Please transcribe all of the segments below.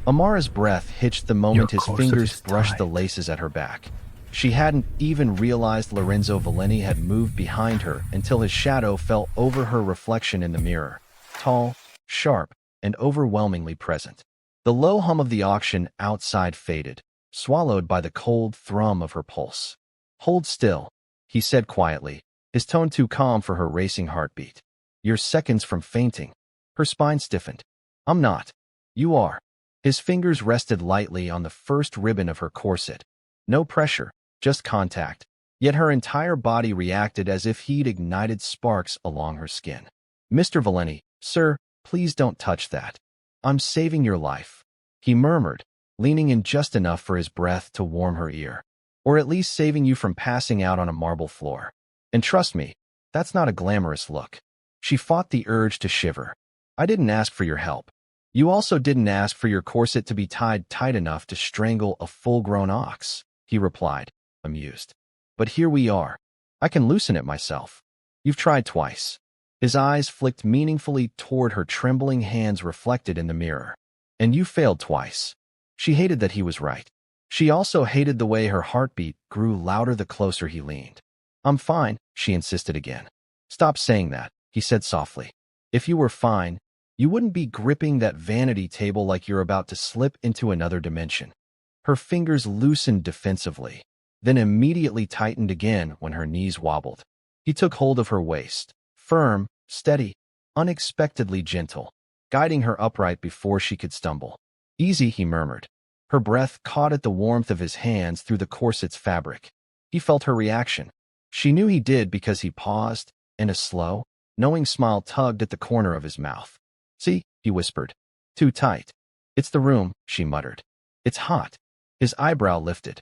Amara's breath hitched the Your moment his corset fingers is brushed the tight. laces at her back. She hadn't even realized Lorenzo Valenti had moved behind her until his shadow fell over her reflection in the mirror. Tall, sharp, and overwhelmingly present. The low hum of the auction outside faded, swallowed by the cold thrum of her pulse. "Hold still," he said quietly, his tone too calm for her racing heartbeat. "You're seconds from fainting." Her spine stiffened. "I'm not. You are." His fingers rested lightly on the first ribbon of her corset. No pressure, just contact. Yet her entire body reacted as if he'd ignited sparks along her skin. "Mr. Valenti, sir, please don't touch that. I'm saving your life," he murmured, leaning in just enough for his breath to warm her ear. "Or at least saving you from passing out on a marble floor. And trust me, that's not a glamorous look." She fought the urge to shiver. "I didn't ask for your help. You also didn't ask for your corset to be tied tight enough to strangle a full-grown ox," he replied, amused. "But here we are. I can loosen it myself. You've tried twice." His eyes flicked meaningfully toward her trembling hands reflected in the mirror. "And you failed twice." She hated that he was right. She also hated the way her heartbeat grew louder the closer he leaned. "I'm fine," she insisted again. "Stop saying that," he said softly. "If you were fine, you wouldn't be gripping that vanity table like you're about to slip into another dimension." Her fingers loosened defensively, then immediately tightened again when her knees wobbled. He took hold of her waist, firm, steady, unexpectedly gentle, guiding her upright before she could stumble. "Easy," he murmured. Her breath caught at the warmth of his hands through the corset's fabric. He felt her reaction. She knew he did because he paused, and a slow, knowing smile tugged at the corner of his mouth. "See," he whispered. "Too tight." "It's the room," she muttered. "It's hot." His eyebrow lifted.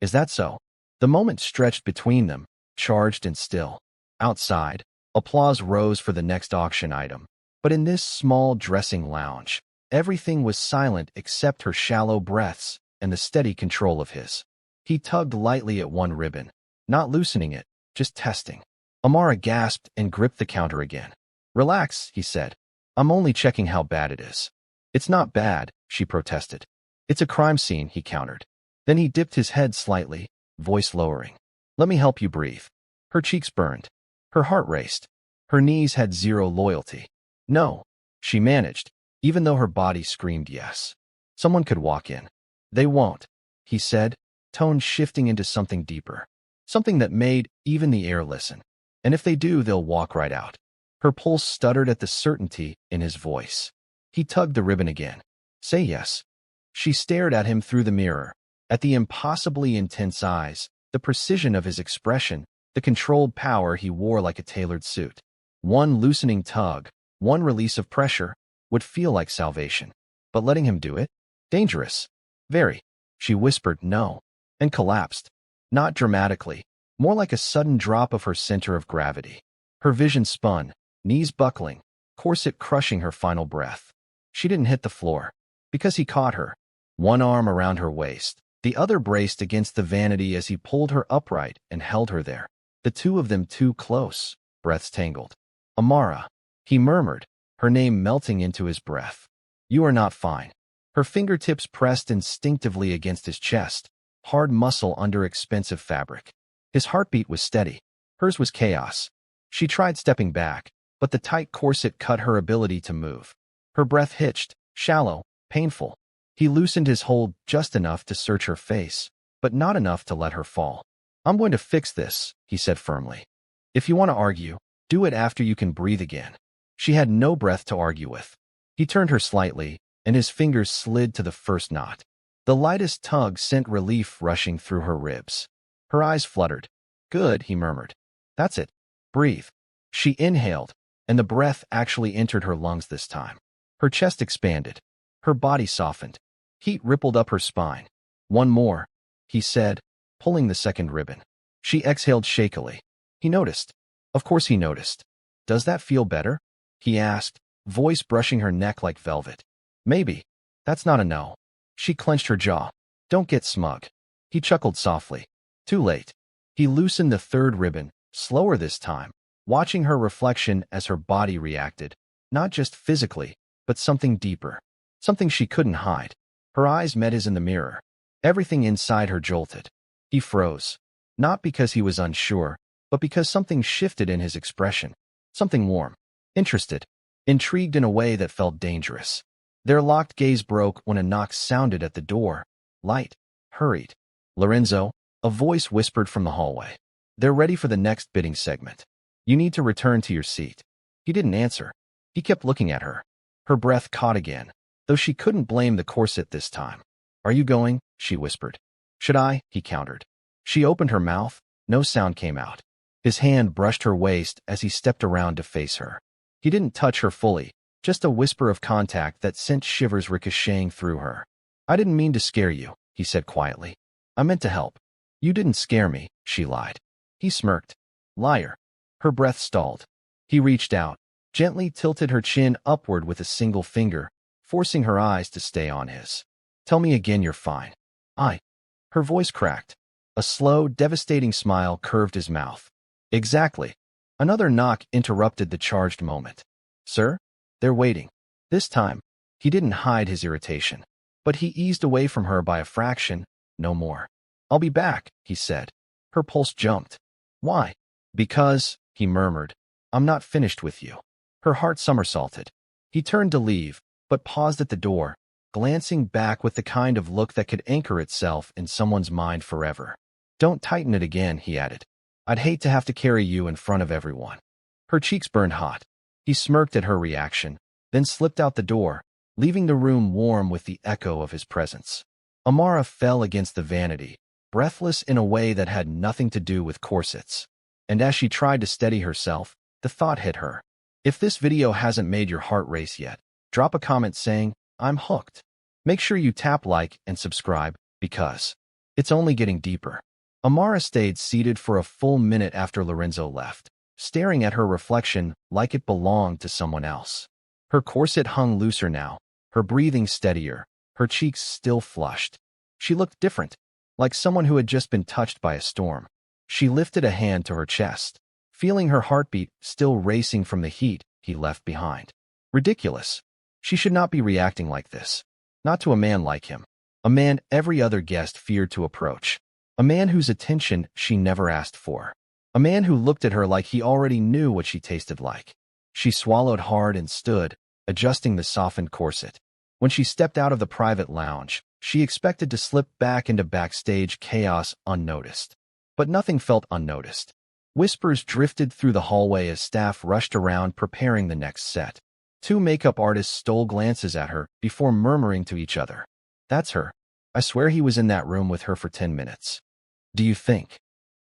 "Is that so?" The moment stretched between them, charged and still. Outside, applause rose for the next auction item. But in this small dressing lounge, everything was silent except her shallow breaths and the steady control of his. He tugged lightly at one ribbon, not loosening it, just testing. Amara gasped and gripped the counter again. "Relax," he said. "I'm only checking how bad it is." "It's not bad," she protested. "It's a crime scene," he countered. Then he dipped his head slightly, voice lowering. "Let me help you breathe." Her cheeks burned. Her heart raced. Her knees had zero loyalty. "No," she managed, even though her body screamed yes. "Someone could walk in." "They won't," he said, tone shifting into something deeper. Something that made even the air listen. "And if they do, they'll walk right out." Her pulse stuttered at the certainty in his voice. He tugged the ribbon again. "Say yes." She stared at him through the mirror, at the impossibly intense eyes, the precision of his expression, the controlled power he wore like a tailored suit. One loosening tug, one release of pressure, would feel like salvation. But letting him do it? Dangerous. Very. She whispered no, and collapsed. Not dramatically, more like a sudden drop of her center of gravity. Her vision spun, knees buckling, corset crushing her final breath. She didn't hit the floor, because he caught her, one arm around her waist, the other braced against the vanity as he pulled her upright and held her there. The two of them too close, breaths tangled. "Amara," he murmured, her name melting into his breath. "You are not fine." Her fingertips pressed instinctively against his chest, hard muscle under expensive fabric. His heartbeat was steady. Hers was chaos. She tried stepping back, but the tight corset cut her ability to move. Her breath hitched, shallow, painful. He loosened his hold just enough to search her face, but not enough to let her fall. "I'm going to fix this," he said firmly. "If you want to argue, do it after you can breathe again." She had no breath to argue with. He turned her slightly, and his fingers slid to the first knot. The lightest tug sent relief rushing through her ribs. Her eyes fluttered. "Good," he murmured. "That's it. Breathe." She inhaled, and the breath actually entered her lungs this time. Her chest expanded. Her body softened. Heat rippled up her spine. "One more," he said, pulling the second ribbon. She exhaled shakily. He noticed. Of course he noticed. "Does that feel better?" he asked, voice brushing her neck like velvet. "Maybe. That's not a no." She clenched her jaw. "Don't get smug." He chuckled softly. Too late. He loosened the third ribbon, slower this time, watching her reflection as her body reacted, not just physically, but something deeper, something she couldn't hide. Her eyes met his in the mirror. Everything inside her jolted. He froze. Not because he was unsure, but because something shifted in his expression. Something warm. Interested. Intrigued in a way that felt dangerous. Their locked gaze broke when a knock sounded at the door. Light. Hurried. Lorenzo, a voice whispered from the hallway. They're ready for the next bidding segment. You need to return to your seat. He didn't answer. He kept looking at her. Her breath caught again, though she couldn't blame the corset this time. Are you going? She whispered. Should I? He countered. She opened her mouth. No sound came out. His hand brushed her waist as he stepped around to face her. He didn't touch her fully, just a whisper of contact that sent shivers ricocheting through her. I didn't mean to scare you, he said quietly. I meant to help. You didn't scare me, she lied. He smirked. Liar. Her breath stalled. He reached out, gently tilted her chin upward with a single finger, forcing her eyes to stay on his. Tell me again you're fine. Her voice cracked. A slow, devastating smile curved his mouth. Exactly. Another knock interrupted the charged moment. Sir? They're waiting. This time, he didn't hide his irritation. But he eased away from her by a fraction, no more. I'll be back, he said. Her pulse jumped. Why? Because, he murmured, I'm not finished with you. Her heart somersaulted. He turned to leave, but paused at the door, glancing back with the kind of look that could anchor itself in someone's mind forever. Don't tighten it again, he added. I'd hate to have to carry you in front of everyone. Her cheeks burned hot. He smirked at her reaction, then slipped out the door, leaving the room warm with the echo of his presence. Amara fell against the vanity, breathless in a way that had nothing to do with corsets. And as she tried to steady herself, the thought hit her. If this video hasn't made your heart race yet, drop a comment saying, I'm hooked. Make sure you tap like and subscribe, because it's only getting deeper. Amara stayed seated for a full minute after Lorenzo left, staring at her reflection like it belonged to someone else. Her corset hung looser now, her breathing steadier, her cheeks still flushed. She looked different, like someone who had just been touched by a storm. She lifted a hand to her chest, feeling her heartbeat still racing from the heat he left behind. Ridiculous. She should not be reacting like this. Not to a man like him. A man every other guest feared to approach. A man whose attention she never asked for. A man who looked at her like he already knew what she tasted like. She swallowed hard and stood, adjusting the softened corset. When she stepped out of the private lounge, she expected to slip back into backstage chaos unnoticed. But nothing felt unnoticed. Whispers drifted through the hallway as staff rushed around preparing the next set. 2 makeup artists stole glances at her before murmuring to each other. That's her. I swear he was in that room with her for 10 minutes. Do you think?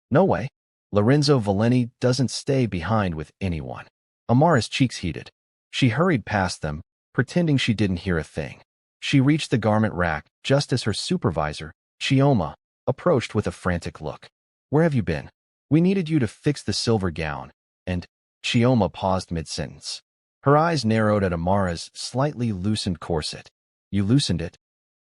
No way. Lorenzo Valenti doesn't stay behind with anyone. Amara's cheeks heated. She hurried past them, pretending she didn't hear a thing. She reached the garment rack just as her supervisor, Chioma, approached with a frantic look. Where have you been? We needed you to fix the silver gown. And Chioma paused mid-sentence. Her eyes narrowed at Amara's slightly loosened corset. You loosened it?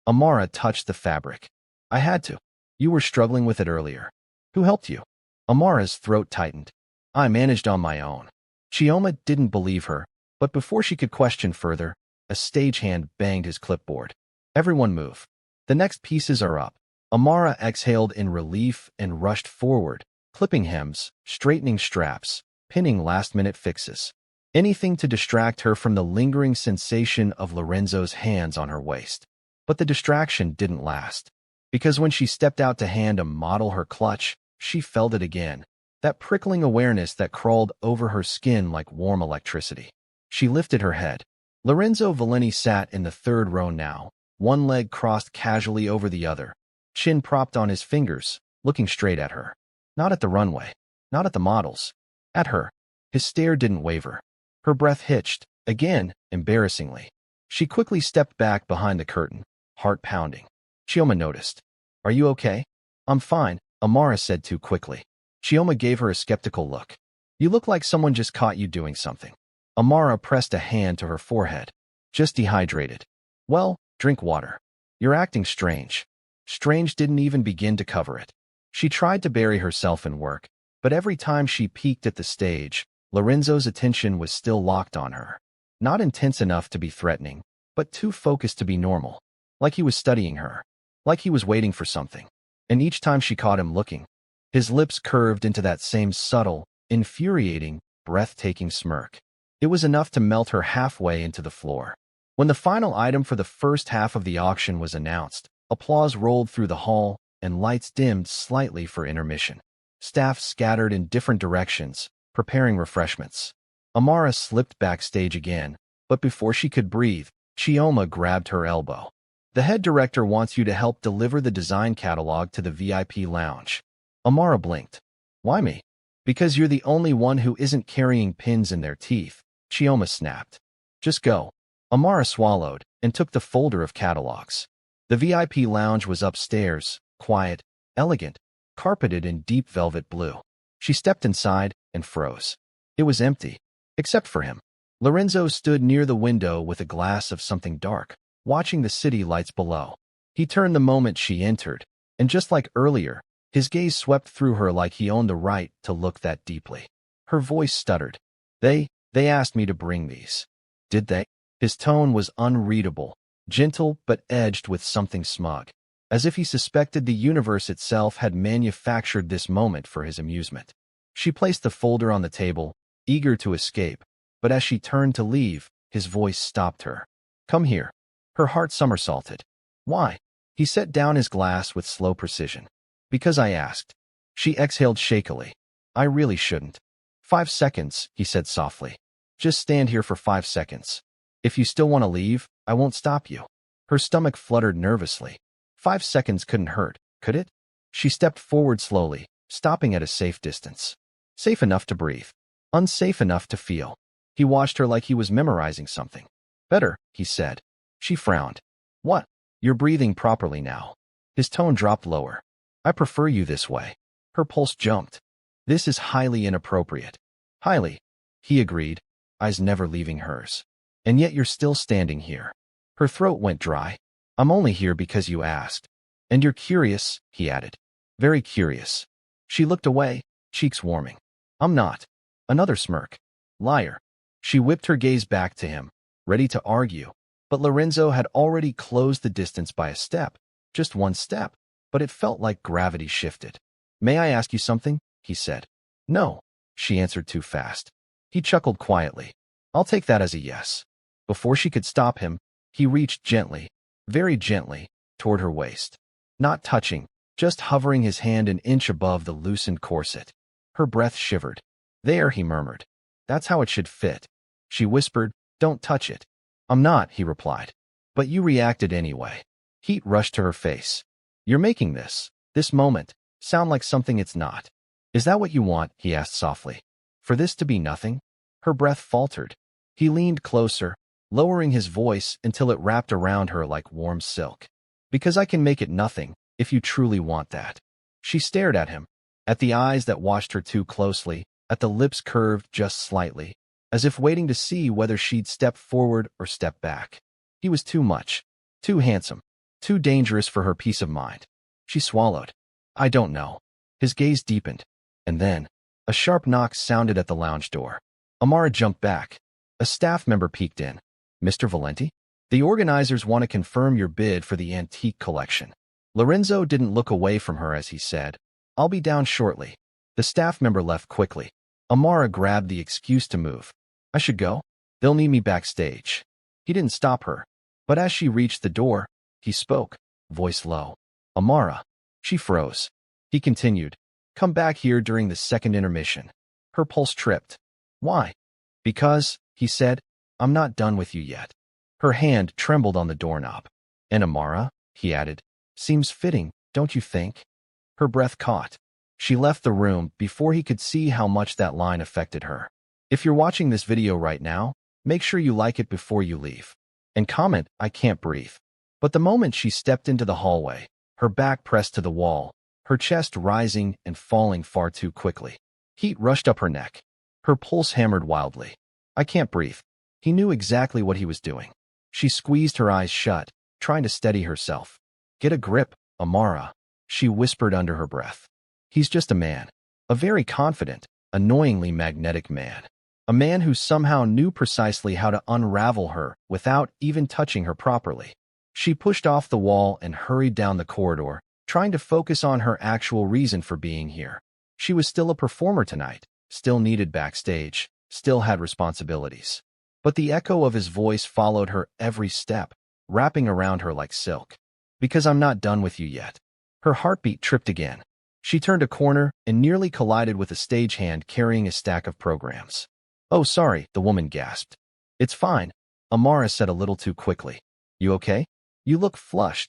Amara touched the fabric. I had to. You were struggling with it earlier. Who helped you? Amara's throat tightened. I managed on my own. Chioma didn't believe her, but before she could question further, a stagehand banged his clipboard. Everyone move. The next pieces are up. Amara exhaled in relief and rushed forward, clipping hems, straightening straps, pinning last-minute fixes. Anything to distract her from the lingering sensation of Lorenzo's hands on her waist. But the distraction didn't last. Because when she stepped out to hand a model her clutch, she felt it again. That prickling awareness that crawled over her skin like warm electricity. She lifted her head. Lorenzo Valenti sat in the 3rd row now, one leg crossed casually over the other, chin propped on his fingers, looking straight at her. Not at the runway. Not at the models. At her. His stare didn't waver. Her breath hitched, again, embarrassingly. She quickly stepped back behind the curtain, heart pounding. Chioma noticed. Are you okay? I'm fine, Amara said too quickly. Chioma gave her a skeptical look. You look like someone just caught you doing something. Amara pressed a hand to her forehead. Just dehydrated. Well, drink water. You're acting strange. Strange didn't even begin to cover it. She tried to bury herself in work, but every time she peeked at the stage, Lorenzo's attention was still locked on her. Not intense enough to be threatening, but too focused to be normal. like he was studying her, like he was waiting for something. And each time she caught him looking, his lips curved into that same subtle, infuriating, breathtaking smirk. It was enough to melt her halfway into the floor. When the final item for the first half of the auction was announced, applause rolled through the hall, and lights dimmed slightly for intermission. Staff scattered in different directions, preparing refreshments. Amara slipped backstage again, but before she could breathe, Chioma grabbed her elbow. The head director wants you to help deliver the design catalog to the VIP lounge. Amara blinked. Why me? Because you're the only one who isn't carrying pins in their teeth, Chioma snapped. Just go. Amara swallowed and took the folder of catalogs. The VIP lounge was upstairs, quiet, elegant, carpeted in deep velvet blue. She stepped inside and froze. It was empty, except for him. Lorenzo stood near the window with a glass of something dark, watching the city lights below. He turned the moment she entered, and just like earlier, his gaze swept through her like he owned the right to look that deeply. Her voice stuttered. They asked me to bring these. Did they? His tone was unreadable, gentle but edged with something smug, as if he suspected the universe itself had manufactured this moment for his amusement. She placed the folder on the table, eager to escape, but as she turned to leave, his voice stopped her. Come here. Her heart somersaulted. Why? He set down his glass with slow precision. Because I asked. She exhaled shakily. I really shouldn't. 5 seconds, he said softly. Just stand here for 5 seconds. If you still want to leave, I won't stop you. Her stomach fluttered nervously. 5 seconds couldn't hurt, could it? She stepped forward slowly, stopping at a safe distance. Safe enough to breathe. Unsafe enough to feel. He watched her like he was memorizing something. Better, he said. She frowned. What? You're breathing properly now. His tone dropped lower. I prefer you this way. Her pulse jumped. This is highly inappropriate. Highly, he agreed, eyes never leaving hers. And yet you're still standing here. Her throat went dry. I'm only here because you asked. And you're curious, he added. Very curious. She looked away, cheeks warming. I'm not. Another smirk. Liar. She whipped her gaze back to him, ready to argue. But Lorenzo had already closed the distance by a step. Just one step. But it felt like gravity shifted. May I ask you something? He said. No, she answered too fast. He chuckled quietly. I'll take that as a yes. Before she could stop him, he reached gently, very gently, toward her waist. Not touching, just hovering his hand an inch above the loosened corset. Her breath shivered. There, he murmured. That's how it should fit. She whispered, Don't touch it. I'm not, he replied. But you reacted anyway. Heat rushed to her face. You're making this moment, sound like something it's not. Is that what you want? He asked softly. For this to be nothing? Her breath faltered. He leaned closer, lowering his voice until it wrapped around her like warm silk. Because I can make it nothing, if you truly want that. She stared at him, at the eyes that watched her too closely, at the lips curved just slightly, as if waiting to see whether she'd step forward or step back. He was too much, too handsome, too dangerous for her peace of mind. She swallowed. I don't know. His gaze deepened. And then, a sharp knock sounded at the lounge door. Amara jumped back. A staff member peeked in. Mr. Valenti? The organizers want to confirm your bid for the antique collection. Lorenzo didn't look away from her as he said, I'll be down shortly. The staff member left quickly. Amara grabbed the excuse to move. I should go? They'll need me backstage. He didn't stop her. But as she reached the door, he spoke, voice low. Amara. She froze. He continued. Come back here during the second intermission. Her pulse tripped. Why? Because, he said, I'm not done with you yet. Her hand trembled on the doorknob. And Amara, he added, seems fitting, don't you think? Her breath caught. She left the room before he could see how much that line affected her. If you're watching this video right now, make sure you like it before you leave. And comment, I can't breathe. But the moment she stepped into the hallway, her back pressed to the wall, her chest rising and falling far too quickly. Heat rushed up her neck. Her pulse hammered wildly. I can't breathe. He knew exactly what he was doing. She squeezed her eyes shut, trying to steady herself. Get a grip, Amara, she whispered under her breath. He's just a man. A very confident, annoyingly magnetic man. A man who somehow knew precisely how to unravel her without even touching her properly. She pushed off the wall and hurried down the corridor, trying to focus on her actual reason for being here. She was still a performer tonight, still needed backstage, still had responsibilities. But the echo of his voice followed her every step, wrapping around her like silk. Because I'm not done with you yet. Her heartbeat tripped again. She turned a corner and nearly collided with a stagehand carrying a stack of programs. Oh, sorry, the woman gasped. It's fine, Amara said a little too quickly. You okay? You look flushed.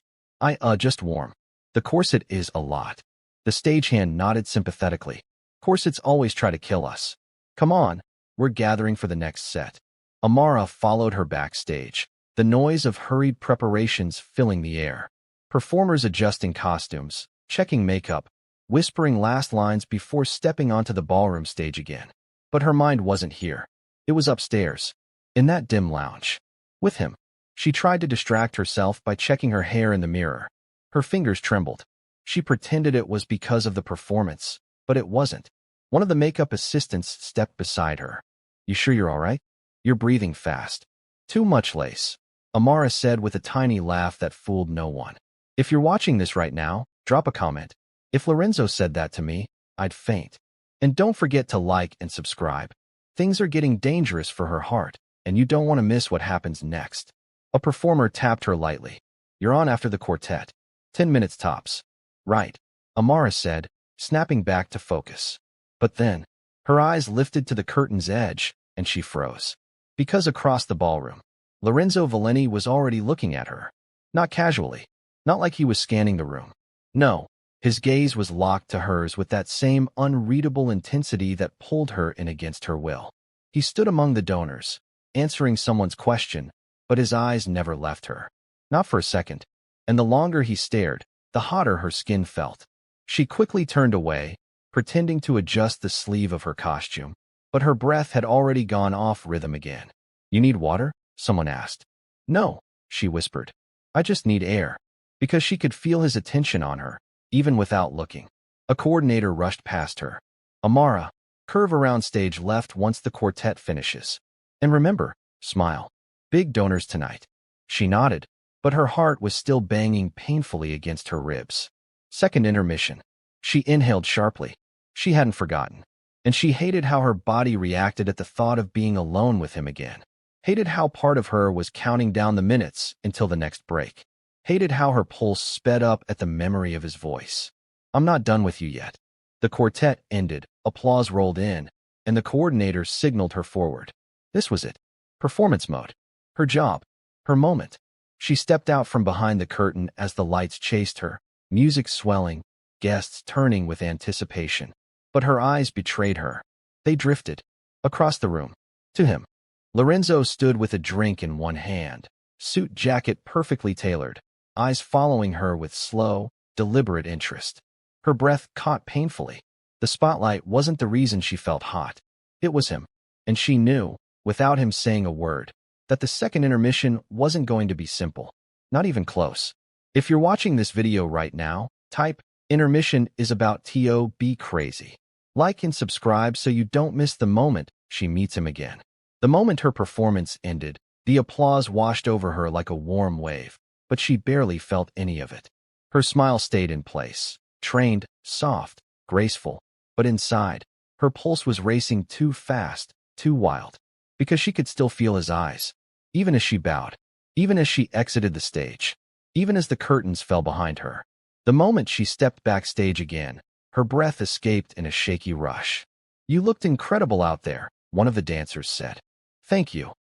Just warm. The corset is a lot. The stagehand nodded sympathetically. Corsets always try to kill us. Come on, we're gathering for the next set. Amara followed her backstage, the noise of hurried preparations filling the air. Performers adjusting costumes, checking makeup, whispering last lines before stepping onto the ballroom stage again. But her mind wasn't here. It was upstairs, in that dim lounge. With him. She tried to distract herself by checking her hair in the mirror. Her fingers trembled. She pretended it was because of the performance, but it wasn't. One of the makeup assistants stepped beside her. You sure you're all right? You're breathing fast. Too much lace, Amara said with a tiny laugh that fooled no one. If you're watching this right now, drop a comment. If Lorenzo said that to me, I'd faint. And don't forget to like and subscribe. Things are getting dangerous for her heart, and you don't want to miss what happens next. A performer tapped her lightly. You're on after the quartet. 10 minutes tops. Right, Amara said, snapping back to focus. But then, her eyes lifted to the curtain's edge, and she froze. Because across the ballroom, Lorenzo Valenti was already looking at her. Not casually, not like he was scanning the room. No, his gaze was locked to hers with that same unreadable intensity that pulled her in against her will. He stood among the donors, answering someone's question, but his eyes never left her. Not for a second. And the longer he stared, the hotter her skin felt. She quickly turned away, pretending to adjust the sleeve of her costume, but her breath had already gone off rhythm again. You need water? Someone asked. No, she whispered. I just need air. Because she could feel his attention on her, even without looking. A coordinator rushed past her. Amara, curve around stage left once the quartet finishes. And remember, smile. Big donors tonight. She nodded, but her heart was still banging painfully against her ribs. Second intermission. She inhaled sharply. She hadn't forgotten. And she hated how her body reacted at the thought of being alone with him again. Hated how part of her was counting down the minutes until the next break. Hated how her pulse sped up at the memory of his voice. I'm not done with you yet. The quartet ended, applause rolled in, and the coordinator signaled her forward. This was it. Performance mode. Her job. Her moment. She stepped out from behind the curtain as the lights chased her, music swelling, guests turning with anticipation. But her eyes betrayed her. They drifted. Across the room. To him. Lorenzo stood with a drink in one hand, suit jacket perfectly tailored, eyes following her with slow, deliberate interest. Her breath caught painfully. The spotlight wasn't the reason she felt hot. It was him. And she knew, without him saying a word, that the second intermission wasn't going to be simple. Not even close. If you're watching this video right now, type, intermission is about to be crazy. Like and subscribe so you don't miss the moment she meets him again. The moment her performance ended, the applause washed over her like a warm wave, but she barely felt any of it. Her smile stayed in place, trained, soft, graceful, but inside, her pulse was racing too fast, too wild, because she could still feel his eyes, even as she bowed, even as she exited the stage, even as the curtains fell behind her. The moment she stepped backstage again, her breath escaped in a shaky rush. You looked incredible out there, one of the dancers said. Thank you.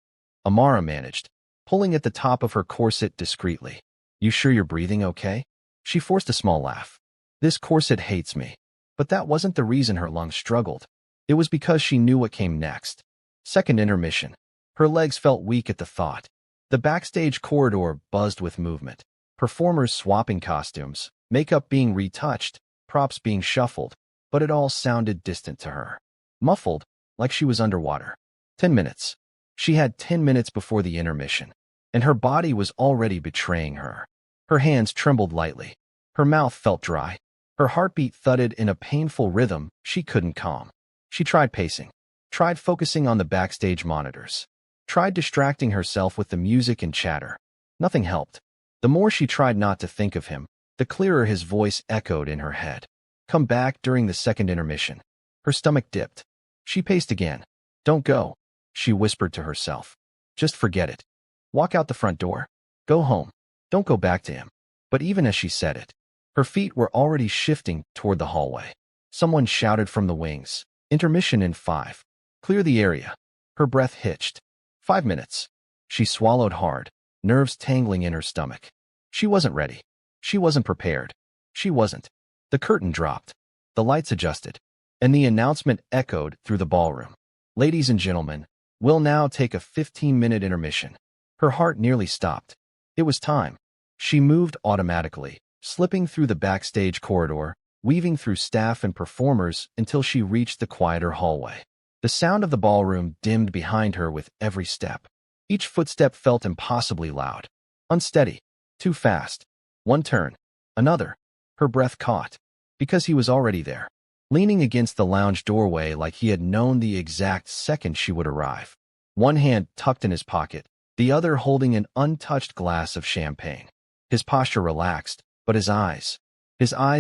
Amara managed, pulling at the top of her corset discreetly. You sure you're breathing okay? She forced a small laugh. This corset hates me. But that wasn't the reason her lungs struggled. It was because she knew what came next. Second intermission. Her legs felt weak at the thought. The backstage corridor buzzed with movement. Performers swapping costumes, makeup being retouched, props being shuffled, but it all sounded distant to her. Muffled, like she was underwater. 10 minutes. She had 10 minutes before the intermission, and her body was already betraying her. Her hands trembled lightly. Her mouth felt dry. Her heartbeat thudded in a painful rhythm she couldn't calm. She tried pacing, tried focusing on the backstage monitors, tried distracting herself with the music and chatter. Nothing helped. The more she tried not to think of him, the clearer his voice echoed in her head. Come back during the second intermission. Her stomach dipped. She paced again. Don't go, she whispered to herself. Just forget it. Walk out the front door. Go home. Don't go back to him. But even as she said it, her feet were already shifting toward the hallway. Someone shouted from the wings. Intermission in 5. Clear the area. Her breath hitched. 5 minutes. She swallowed hard, nerves tangling in her stomach. She wasn't ready. She wasn't prepared. She wasn't. The curtain dropped. The lights adjusted. And the announcement echoed through the ballroom. Ladies and gentlemen, we'll now take a 15-minute intermission. Her heart nearly stopped. It was time. She moved automatically, slipping through the backstage corridor, weaving through staff and performers until she reached the quieter hallway. The sound of the ballroom dimmed behind her with every step. Each footstep felt impossibly loud. Unsteady. Too fast. One turn. Another. Her breath caught. Because he was already there, leaning against the lounge doorway like he had known the exact second she would arrive. One hand tucked in his pocket, the other holding an untouched glass of champagne. His posture relaxed, but his eyes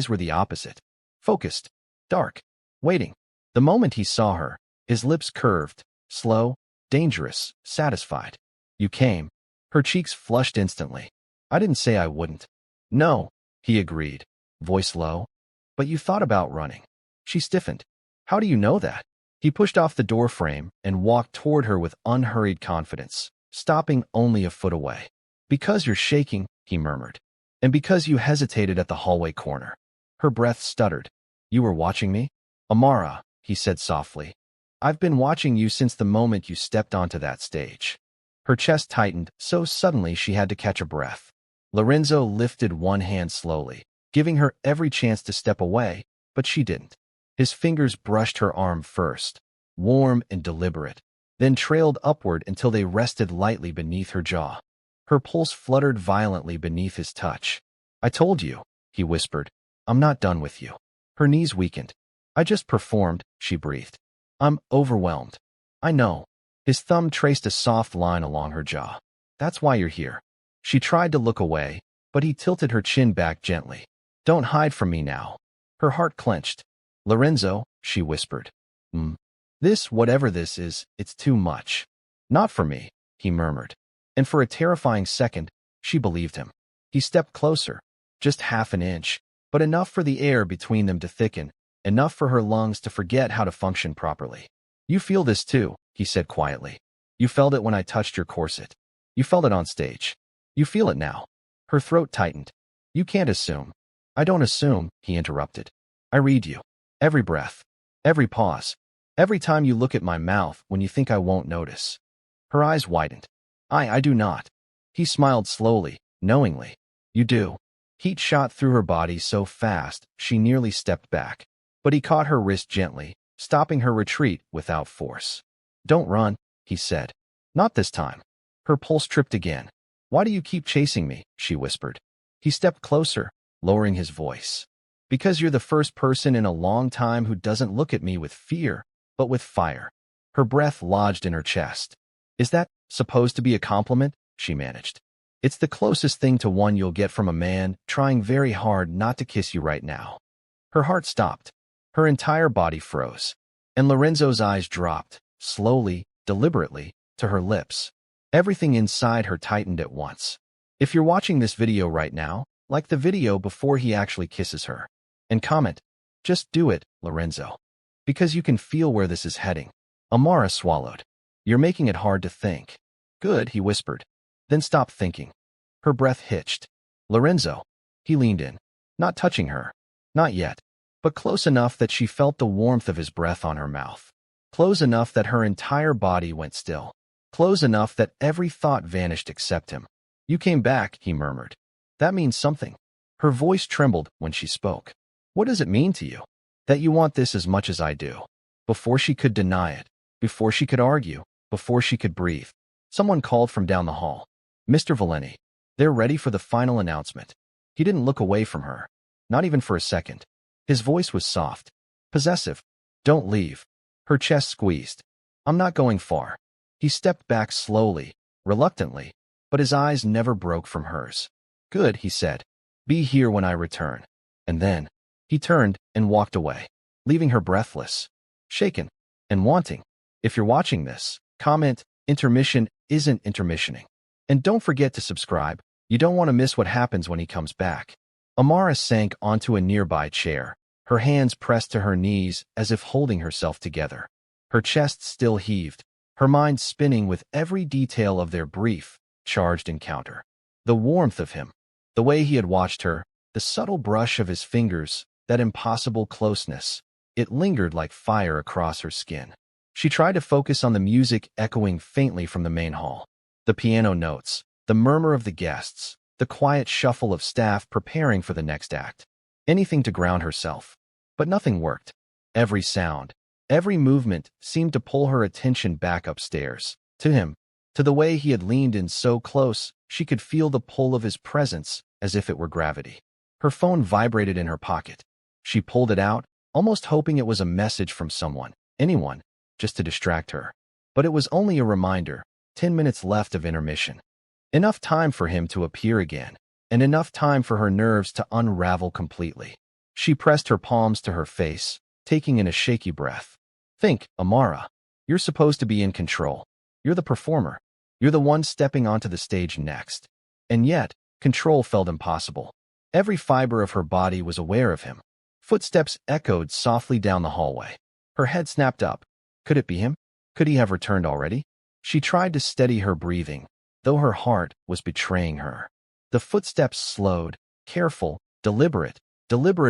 were the opposite. Focused. Dark. Waiting. The moment he saw her, his lips curved, slow, dangerous, satisfied. You came. Her cheeks flushed instantly. I didn't say I wouldn't. No, he agreed, voice low. But you thought about running. She stiffened. How do you know that? He pushed off the doorframe and walked toward her with unhurried confidence, stopping only a foot away. Because you're shaking, he murmured. And because you hesitated at the hallway corner. Her breath stuttered. You were watching me? Amara, he said softly. I've been watching you since the moment you stepped onto that stage. Her chest tightened so suddenly she had to catch a breath. Lorenzo lifted one hand slowly, giving her every chance to step away, but she didn't. His fingers brushed her arm first, warm and deliberate, then trailed upward until they rested lightly beneath her jaw. Her pulse fluttered violently beneath his touch. I told you, he whispered. I'm not done with you. Her knees weakened. I just performed, she breathed. I'm overwhelmed. I know. His thumb traced a soft line along her jaw. That's why you're here. She tried to look away, but he tilted her chin back gently. Don't hide from me now. Her heart clenched. Lorenzo, she whispered. This, whatever this is, it's too much. Not for me, he murmured. And for a terrifying second, she believed him. He stepped closer, just half an inch, but enough for the air between them to thicken, enough for her lungs to forget how to function properly. You feel this too, he said quietly. You felt it when I touched your corset. You felt it on stage. You feel it now. Her throat tightened. You can't assume. I don't assume, he interrupted. I read you. Every breath. Every pause. Every time you look at my mouth when you think I won't notice. Her eyes widened. I do not. He smiled slowly, knowingly. You do. Heat shot through her body so fast she nearly stepped back. But he caught her wrist gently, stopping her retreat without force. Don't run, he said. Not this time. Her pulse tripped again. Why do you keep chasing me? She whispered. He stepped closer, lowering his voice. Because you're the first person in a long time who doesn't look at me with fear, but with fire. Her breath lodged in her chest. Is that supposed to be a compliment? She managed. It's the closest thing to one you'll get from a man trying very hard not to kiss you right now. Her heart stopped. Her entire body froze. And Lorenzo's eyes dropped, slowly, deliberately, to her lips. Everything inside her tightened at once. If you're watching this video right now, like the video before he actually kisses her, and comment, just do it, Lorenzo. Because you can feel where this is heading. Amara swallowed. You're making it hard to think. Good, he whispered. Then stop thinking. Her breath hitched. Lorenzo. He leaned in. Not touching her. Not yet. But close enough that she felt the warmth of his breath on her mouth. Close enough that her entire body went still. Close enough that every thought vanished except him. You came back, he murmured. That means something. Her voice trembled when she spoke. What does it mean to you? That you want this as much as I do. Before she could deny it, before she could argue, before she could breathe, someone called from down the hall. Mr. Valenti. They're ready for the final announcement. He didn't look away from her. Not even for a second. His voice was soft. Possessive. Don't leave. Her chest squeezed. I'm not going far. He stepped back slowly, reluctantly, but his eyes never broke from hers. Good, he said. Be here when I return. And then, he turned and walked away, leaving her breathless, shaken, and wanting. If you're watching this, comment, intermission isn't intermissioning. And don't forget to subscribe. You don't want to miss what happens when he comes back. Amara sank onto a nearby chair, her hands pressed to her knees as if holding herself together. Her chest still heaved, her mind spinning with every detail of their brief, charged encounter. The warmth of him, the way he had watched her, the subtle brush of his fingers, that impossible closeness. It lingered like fire across her skin. She tried to focus on the music echoing faintly from the main hall. The piano notes, the murmur of the guests, the quiet shuffle of staff preparing for the next act. Anything to ground herself. But nothing worked. Every sound, every movement seemed to pull her attention back upstairs, to him, to the way he had leaned in so close, she could feel the pull of his presence as if it were gravity. Her phone vibrated in her pocket. She pulled it out, almost hoping it was a message from someone, anyone, just to distract her. But it was only a reminder, 10 minutes left of intermission. Enough time for him to appear again, and enough time for her nerves to unravel completely. She pressed her palms to her face, taking in a shaky breath. Think, Amara. You're supposed to be in control. You're the performer. You're the one stepping onto the stage next. And yet, control felt impossible. Every fiber of her body was aware of him. Footsteps echoed softly down the hallway. Her head snapped up. Could it be him? Could he have returned already? She tried to steady her breathing, though her heart was betraying her. The footsteps slowed, careful, deliberate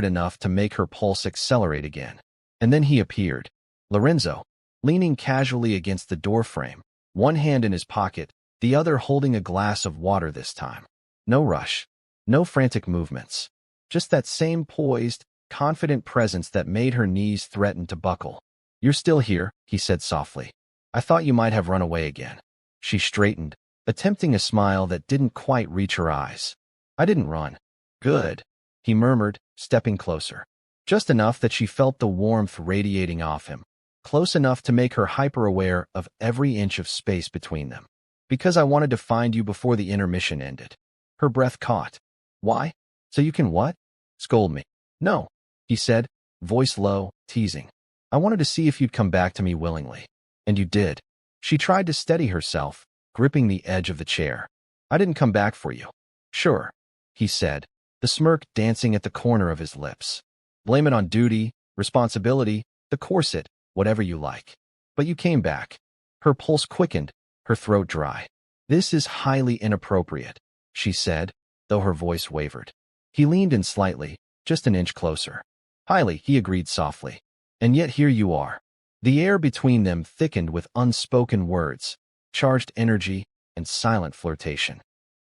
enough to make her pulse accelerate again. And then he appeared. Lorenzo, leaning casually against the doorframe, one hand in his pocket, the other holding a glass of water this time. No rush, no frantic movements. Just that same poised, confident presence that made her knees threaten to buckle. You're still here, he said softly. I thought you might have run away again. She straightened, attempting a smile that didn't quite reach her eyes. I didn't run. Good, he murmured, stepping closer. Just enough that she felt the warmth radiating off him, close enough to make her hyper-aware of every inch of space between them. Because I wanted to find you before the intermission ended. Her breath caught. Why? So you can what? Scold me. No, he said, voice low, teasing. I wanted to see if you'd come back to me willingly. And you did. She tried to steady herself, gripping the edge of the chair. I didn't come back for you. Sure, he said, the smirk dancing at the corner of his lips. Blame it on duty, responsibility, the corset, whatever you like. But you came back. Her pulse quickened, her throat dry. This is highly inappropriate, she said, though her voice wavered. He leaned in slightly, just an inch closer. Highly, he agreed softly. And yet here you are. The air between them thickened with unspoken words, charged energy, and silent flirtation.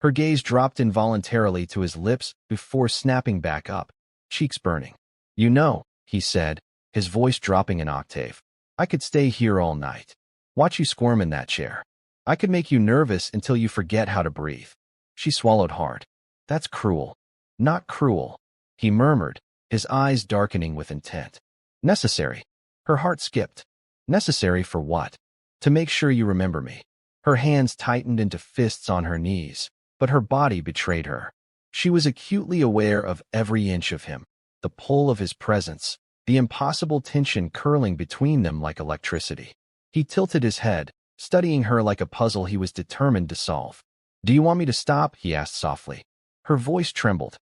Her gaze dropped involuntarily to his lips before snapping back up, cheeks burning. You know, he said, his voice dropping an octave. I could stay here all night. Watch you squirm in that chair. I could make you nervous until you forget how to breathe. She swallowed hard. That's cruel. Not cruel, he murmured, his eyes darkening with intent. Necessary. Her heart skipped. Necessary for what? To make sure you remember me. Her hands tightened into fists on her knees, but her body betrayed her. She was acutely aware of every inch of him, the pull of his presence, the impossible tension curling between them like electricity. He tilted his head, studying her like a puzzle he was determined to solve. Do you want me to stop? He asked softly. Her voice trembled.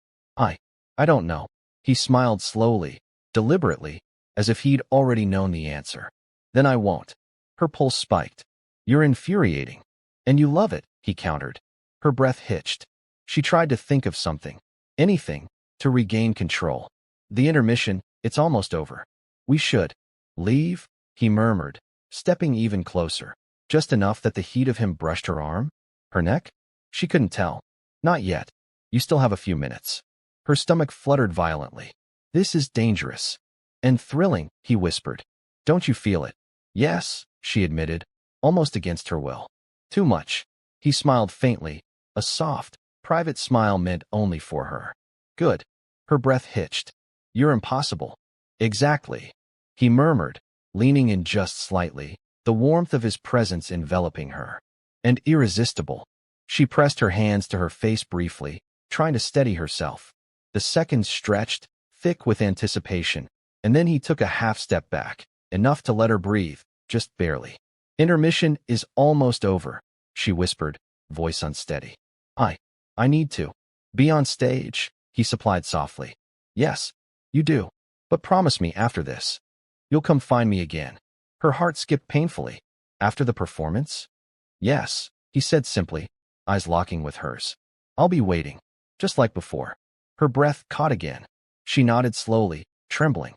I don't know. He smiled slowly, deliberately, as if he'd already known the answer. Then I won't. Her pulse spiked. You're infuriating. And you love it, he countered. Her breath hitched. She tried to think of something, anything, to regain control. The intermission, it's almost over. We should leave, he murmured, stepping even closer, just enough that the heat of him brushed her arm, her neck. She couldn't tell. Not yet. You still have a few minutes. Her stomach fluttered violently. This is dangerous. And thrilling, he whispered. Don't you feel it? Yes, she admitted, almost against her will. Too much. He smiled faintly, a soft, private smile meant only for her. Good. Her breath hitched. You're impossible. Exactly. He murmured, leaning in just slightly, the warmth of his presence enveloping her. And irresistible. She pressed her hands to her face briefly, trying to steady herself. The seconds stretched, thick with anticipation, and then he took a half step back, enough to let her breathe, just barely. Intermission is almost over, she whispered, voice unsteady. I need to be on stage, he supplied softly. Yes, you do. But promise me after this. You'll come find me again. Her heart skipped painfully. After the performance? Yes, he said simply, eyes locking with hers. I'll be waiting, just like before. Her breath caught again. She nodded slowly, trembling.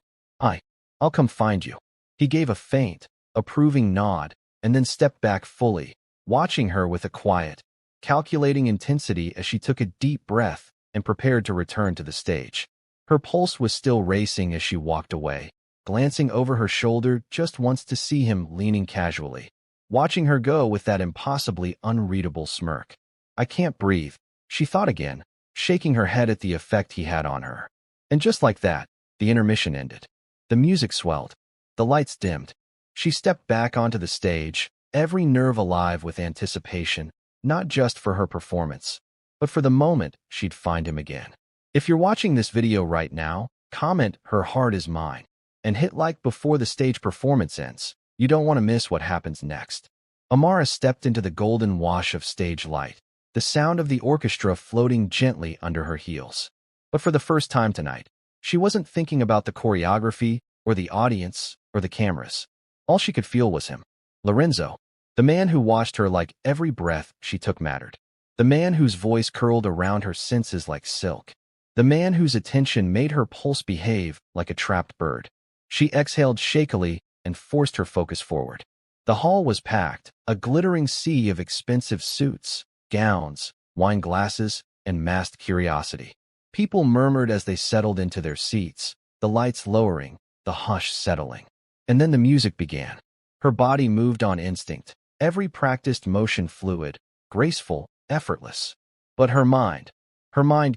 I'll come find you. He gave a faint, approving nod, and then stepped back fully, watching her with a quiet, calculating intensity as she took a deep breath and prepared to return to the stage. Her pulse was still racing as she walked away, glancing over her shoulder just once to see him leaning casually, watching her go with that impossibly unreadable smirk. I can't breathe, she thought again, shaking her head at the effect he had on her. And just like that, the intermission ended. The music swelled. The lights dimmed. She stepped back onto the stage, every nerve alive with anticipation, not just for her performance, but for the moment she'd find him again. If you're watching this video right now, comment "Her heart is mine" and hit like before the stage performance ends. You don't want to miss what happens next. Amara stepped into the golden wash of stage light, the sound of the orchestra floating gently under her heels. But for the first time tonight, she wasn't thinking about the choreography or the audience or the cameras. All she could feel was him. Lorenzo, the man who watched her like every breath she took mattered. The man whose voice curled around her senses like silk. The man whose attention made her pulse behave like a trapped bird. She exhaled shakily and forced her focus forward. The hall was packed, a glittering sea of expensive suits, gowns, wine glasses, and masked curiosity. People murmured as they settled into their seats, the lights lowering, the hush settling. And then the music began. Her body moved on instinct, every practiced motion fluid, graceful, effortless. But her mind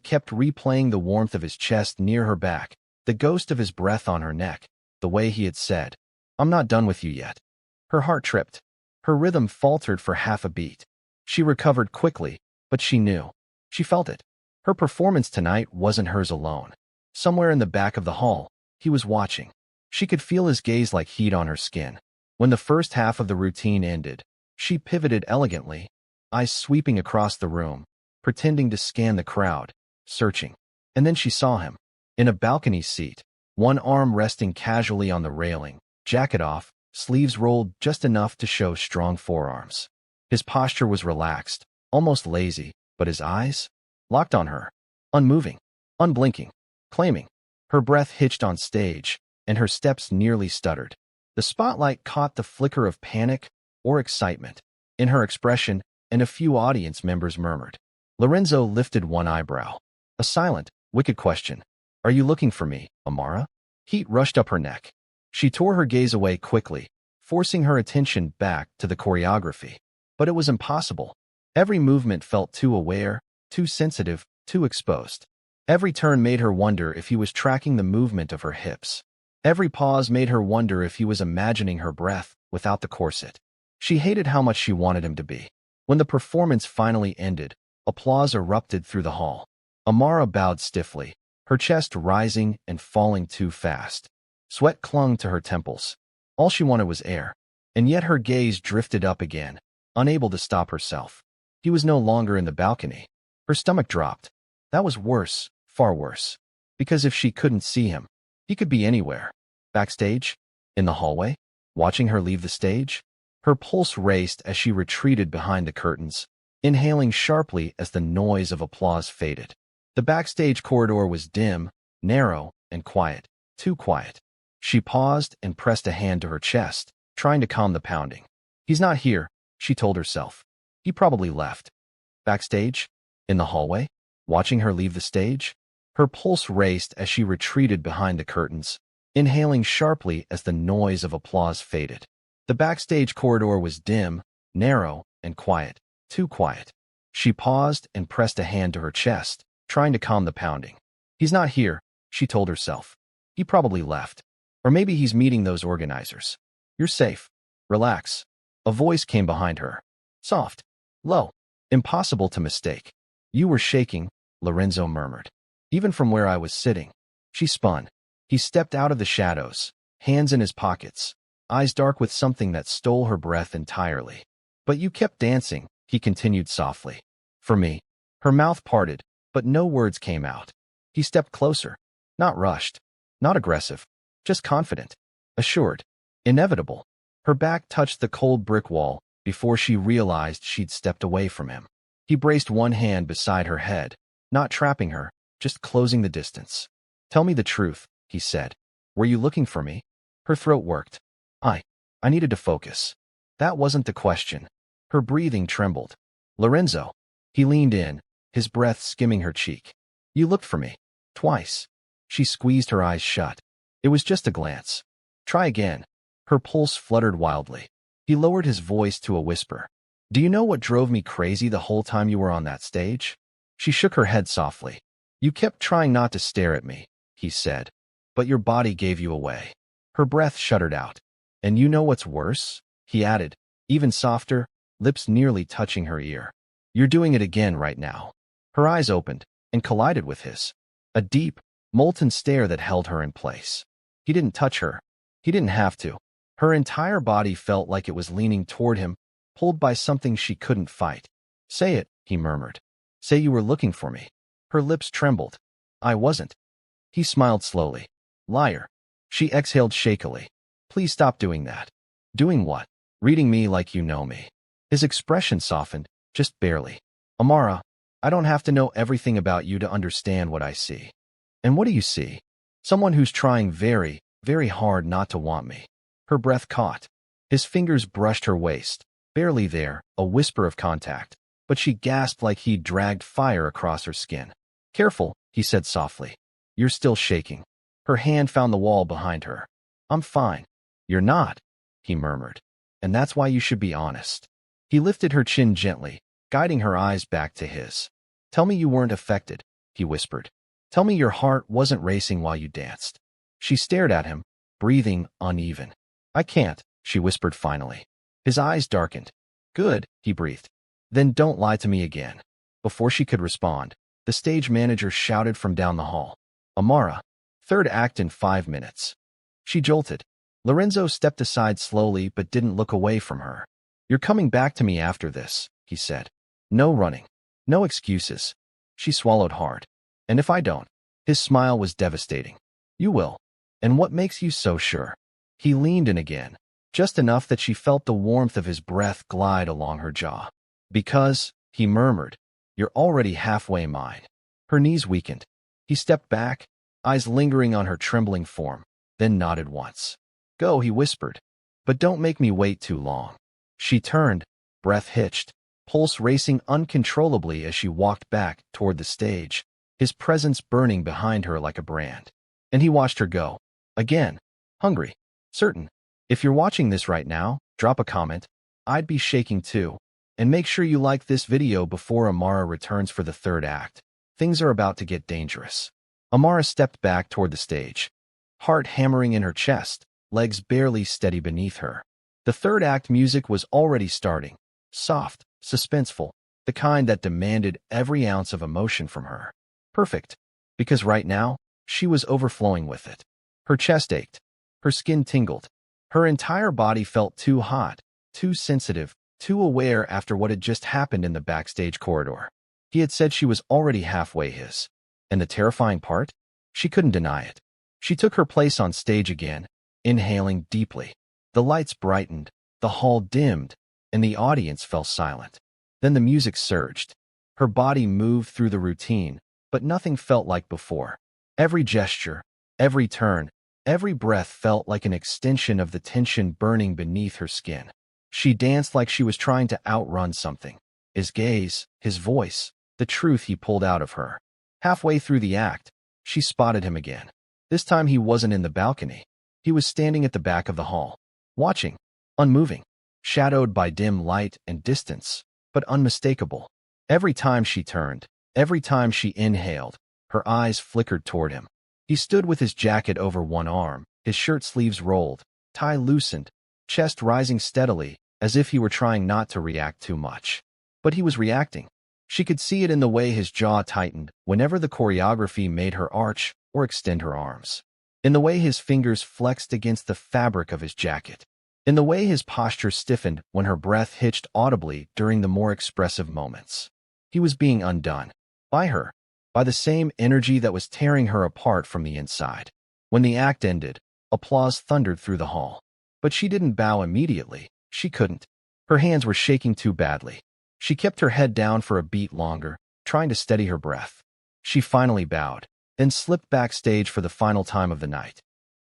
kept replaying the warmth of his chest near her back, the ghost of his breath on her neck, the way he had said, "I'm not done with you yet." Her heart tripped. Her rhythm faltered for half a beat. She recovered quickly, but she knew. She felt it. Her performance tonight wasn't hers alone. Somewhere in the back of the hall, he was watching. She could feel his gaze like heat on her skin. When the first half of the routine ended, she pivoted elegantly, eyes sweeping across the room, pretending to scan the crowd, searching. And then she saw him, in a balcony seat, one arm resting casually on the railing, jacket off, sleeves rolled just enough to show strong forearms. His posture was relaxed, almost lazy, but his eyes? Locked on her, unmoving, unblinking, claiming. Her breath hitched on stage, and her steps nearly stuttered. The spotlight caught the flicker of panic or excitement in her expression, and a few audience members murmured. Lorenzo lifted one eyebrow. A silent, wicked question. "Are you looking for me, Amara?" Heat rushed up her neck. She tore her gaze away quickly, forcing her attention back to the choreography. But it was impossible. Every movement felt too aware, too sensitive, too exposed. Every turn made her wonder if he was tracking the movement of her hips. Every pause made her wonder if he was imagining her breath without the corset. She hated how much she wanted him to be. When the performance finally ended, applause erupted through the hall. Amara bowed stiffly, her chest rising and falling too fast. Sweat clung to her temples. All she wanted was air. And yet her gaze drifted up again, unable to stop herself. He was no longer in the balcony. Her stomach dropped. That was worse, far worse. Because if she couldn't see him, he could be anywhere. Backstage? In the hallway? Watching her leave the stage? Her pulse raced as she retreated behind the curtains, inhaling sharply as the noise of applause faded. The backstage corridor was dim, narrow, and quiet. Too quiet. She paused and pressed a hand to her chest, trying to calm the pounding. "He's not here," she told herself. "He probably left." Backstage? In the hallway? Watching her leave the stage? Her pulse raced as she retreated behind the curtains, inhaling sharply as the noise of applause faded. The backstage corridor was dim, narrow, and quiet. Too quiet. She paused and pressed a hand to her chest, trying to calm the pounding. "He's not here," she told herself. "He probably left. Or maybe he's meeting those organizers. You're safe. Relax." A voice came behind her. Soft. Low. Impossible to mistake. "You were shaking. Lorenzo murmured. Even from where I was sitting. She spun. He stepped out of the shadows, hands in his pockets, eyes dark with something that stole her breath entirely. But you kept dancing, he continued softly. For me. Her mouth parted, but no words came out. He stepped closer. Not rushed. Not aggressive. Just confident. Assured. Inevitable. Her back touched the cold brick wall before she realized she'd stepped away from him. He braced one hand beside her head, not trapping her, just closing the distance. Tell me the truth, he said. Were you looking for me? Her throat worked. I needed to focus. That wasn't the question. Her breathing trembled. Lorenzo. He leaned in, his breath skimming her cheek. You looked for me. Twice. She squeezed her eyes shut. It was just a glance. Try again. Her pulse fluttered wildly. He lowered his voice to a whisper. Do you know what drove me crazy the whole time you were on that stage? She shook her head softly. You kept trying not to stare at me, he said. But your body gave you away. Her breath shuddered out. And you know what's worse? He added, even softer, lips nearly touching her ear. You're doing it again right now. Her eyes opened and collided with his. A deep, molten stare that held her in place. He didn't touch her. He didn't have to. Her entire body felt like it was leaning toward him, pulled by something she couldn't fight. Say it, he murmured. Say you were looking for me. Her lips trembled. I wasn't. He smiled slowly. Liar. She exhaled shakily. Please stop doing that. Doing what? Reading me like you know me. His expression softened, just barely. Amara, I don't have to know everything about you to understand what I see. And what do you see? Someone who's trying very, very hard not to want me. Her breath caught. His fingers brushed her waist. Barely there, a whisper of contact. But she gasped like he'd dragged fire across her skin. Careful, he said softly. You're still shaking. Her hand found the wall behind her. I'm fine. You're not, he murmured. And that's why you should be honest. He lifted her chin gently, guiding her eyes back to his. Tell me you weren't affected, he whispered. Tell me your heart wasn't racing while you danced. She stared at him, breathing uneven. I can't, she whispered finally. His eyes darkened. Good, he breathed. Then don't lie to me again. Before she could respond, the stage manager shouted from down the hall. Amara, third act in 5 minutes. She jolted. Lorenzo stepped aside slowly but didn't look away from her. You're coming back to me after this, he said. No running. No excuses. She swallowed hard. And if I don't? His smile was devastating. You will. And what makes you so sure? He leaned in again, just enough that she felt the warmth of his breath glide along her jaw. Because, he murmured, you're already halfway mine. Her knees weakened. He stepped back, eyes lingering on her trembling form, then nodded once. Go, he whispered. But don't make me wait too long. She turned, breath hitched, pulse racing uncontrollably as she walked back toward the stage, his presence burning behind her like a brand. And he watched her go. Again. Hungry. Certain. If you're watching this right now, drop a comment. I'd be shaking too. And make sure you like this video before Amara returns for the third act. Things are about to get dangerous. Amara stepped back toward the stage, heart hammering in her chest, legs barely steady beneath her. The third act music was already starting, soft, suspenseful, the kind that demanded every ounce of emotion from her. Perfect, because right now, she was overflowing with it. Her chest ached, her skin tingled, her entire body felt too hot, too sensitive, too aware after what had just happened in the backstage corridor. He had said she was already halfway his. And the terrifying part? She couldn't deny it. She took her place on stage again, inhaling deeply. The lights brightened, the hall dimmed, and the audience fell silent. Then the music surged. Her body moved through the routine, but nothing felt like before. Every gesture, every turn, every breath felt like an extension of the tension burning beneath her skin. She danced like she was trying to outrun something. His gaze, his voice, the truth he pulled out of her. Halfway through the act, she spotted him again. This time he wasn't in the balcony. He was standing at the back of the hall, watching, unmoving, shadowed by dim light and distance, but unmistakable. Every time she turned, every time she inhaled, her eyes flickered toward him. He stood with his jacket over one arm, his shirt sleeves rolled, tie loosened, chest rising steadily, as if he were trying not to react too much. But he was reacting. She could see it in the way his jaw tightened whenever the choreography made her arch or extend her arms, in the way his fingers flexed against the fabric of his jacket, in the way his posture stiffened when her breath hitched audibly during the more expressive moments. He was being undone. By her. By the same energy that was tearing her apart from the inside. When the act ended, applause thundered through the hall. But she didn't bow immediately. She couldn't. Her hands were shaking too badly. She kept her head down for a beat longer, trying to steady her breath. She finally bowed, then slipped backstage for the final time of the night.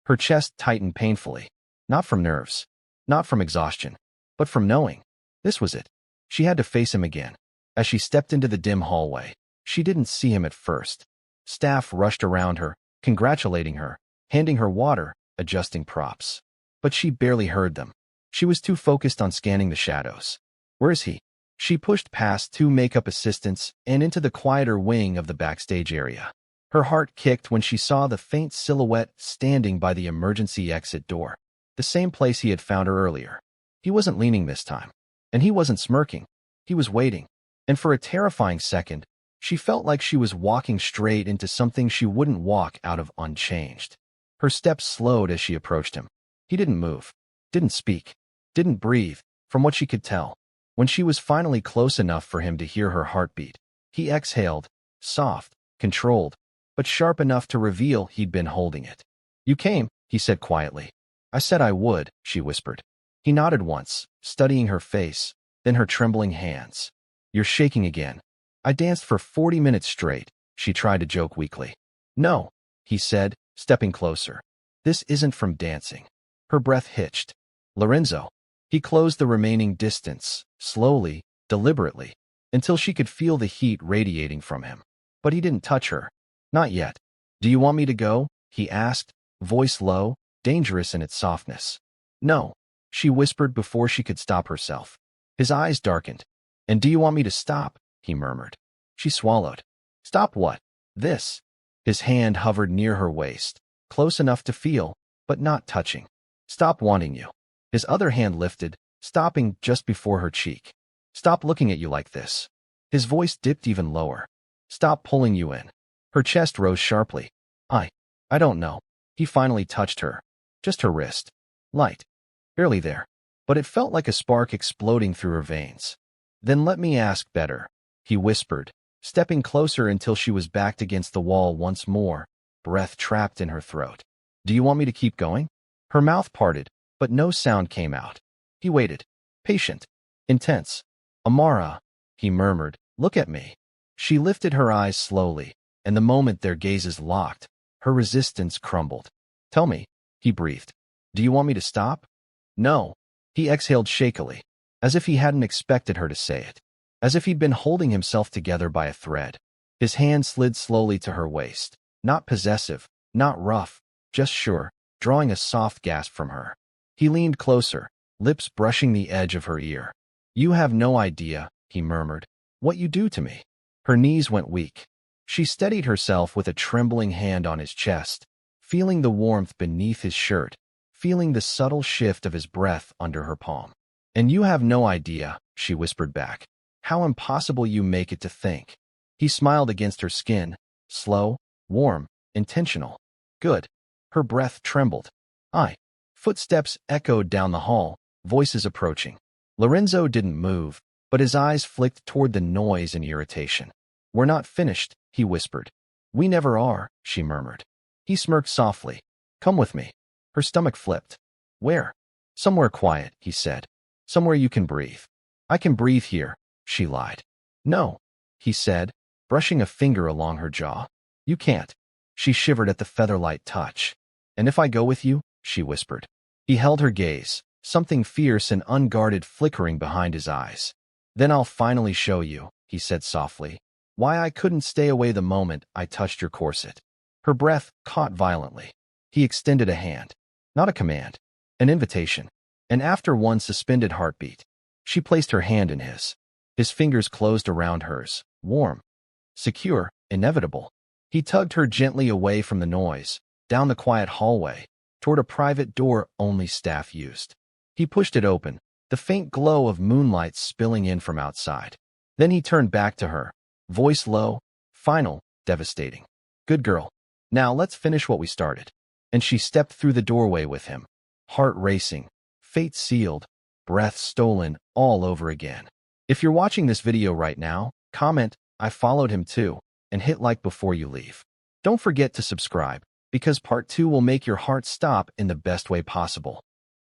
Her chest tightened painfully, not from nerves, not from exhaustion, but from knowing. This was it. She had to face him again. As she stepped into the dim hallway, she didn't see him at first. Staff rushed around her, congratulating her, handing her water, adjusting props. But she barely heard them. She was too focused on scanning the shadows. Where is he? She pushed past two makeup assistants and into the quieter wing of the backstage area. Her heart kicked when she saw the faint silhouette standing by the emergency exit door, the same place he had found her earlier. He wasn't leaning this time, and he wasn't smirking. He was waiting, and for a terrifying second, she felt like she was walking straight into something she wouldn't walk out of unchanged. Her steps slowed as she approached him. He didn't move, didn't speak, didn't breathe, from what she could tell. When she was finally close enough for him to hear her heartbeat, he exhaled, soft, controlled, but sharp enough to reveal he'd been holding it. "You came," he said quietly. "I said I would," she whispered. He nodded once, studying her face, then her trembling hands. "You're shaking again." "I danced for 40 minutes straight," she tried to joke weakly. "No," he said, stepping closer. "This isn't from dancing." Her breath hitched. "Lorenzo." He closed the remaining distance, slowly, deliberately, until she could feel the heat radiating from him. But he didn't touch her. Not yet. "Do you want me to go?" he asked, voice low, dangerous in its softness. "No," she whispered before she could stop herself. His eyes darkened. "And do you want me to stop?" he murmured. She swallowed. "Stop what?" "This." His hand hovered near her waist, close enough to feel, but not touching. "Stop wanting you." His other hand lifted, stopping just before her cheek. "Stop looking at you like this." His voice dipped even lower. "Stop pulling you in." Her chest rose sharply. I don't know." He finally touched her. Just her wrist. Light. Barely there. But it felt like a spark exploding through her veins. "Then let me ask better," he whispered, stepping closer until she was backed against the wall once more, breath trapped in her throat. "Do you want me to keep going?" Her mouth parted, but no sound came out. He waited. Patient. Intense. "Amara," he murmured, "look at me." She lifted her eyes slowly, and the moment their gazes locked, her resistance crumbled. "Tell me," he breathed. "Do you want me to stop?" "No." He exhaled shakily, as if he hadn't expected her to say it, as if he'd been holding himself together by a thread. His hand slid slowly to her waist, not possessive, not rough, just sure, drawing a soft gasp from her. He leaned closer, lips brushing the edge of her ear. "You have no idea," he murmured, "what you do to me." Her knees went weak. She steadied herself with a trembling hand on his chest, feeling the warmth beneath his shirt, feeling the subtle shift of his breath under her palm. "And you have no idea," she whispered back, "how impossible you make it to think." He smiled against her skin, slow, warm, intentional. "Good." Her breath trembled. Footsteps echoed down the hall, voices approaching. Lorenzo didn't move, but his eyes flicked toward the noise and irritation. "We're not finished," he whispered. "We never are," she murmured. He smirked softly. "Come with me." Her stomach flipped. "Where?" "Somewhere quiet," he said. "Somewhere you can breathe." "I can breathe here," she lied. "No," he said, brushing a finger along her jaw. "You can't." She shivered at the featherlight touch. "And if I go with you?" she whispered. He held her gaze, something fierce and unguarded flickering behind his eyes. "Then I'll finally show you," he said softly, "why I couldn't stay away the moment I touched your corset." Her breath caught violently. He extended a hand. Not a command. An invitation. And after one suspended heartbeat, she placed her hand in his. His fingers closed around hers, warm, secure, inevitable. He tugged her gently away from the noise, down the quiet hallway, toward a private door only staff used. He pushed it open, the faint glow of moonlight spilling in from outside. Then he turned back to her, voice low, final, devastating. Good girl. Now let's finish what we started. And she stepped through the doorway with him, heart racing, fate sealed, breath stolen all over again. If you're watching this video right now, comment, I followed him too, and hit like before you leave. Don't forget to subscribe, because part 2 will make your heart stop in the best way possible.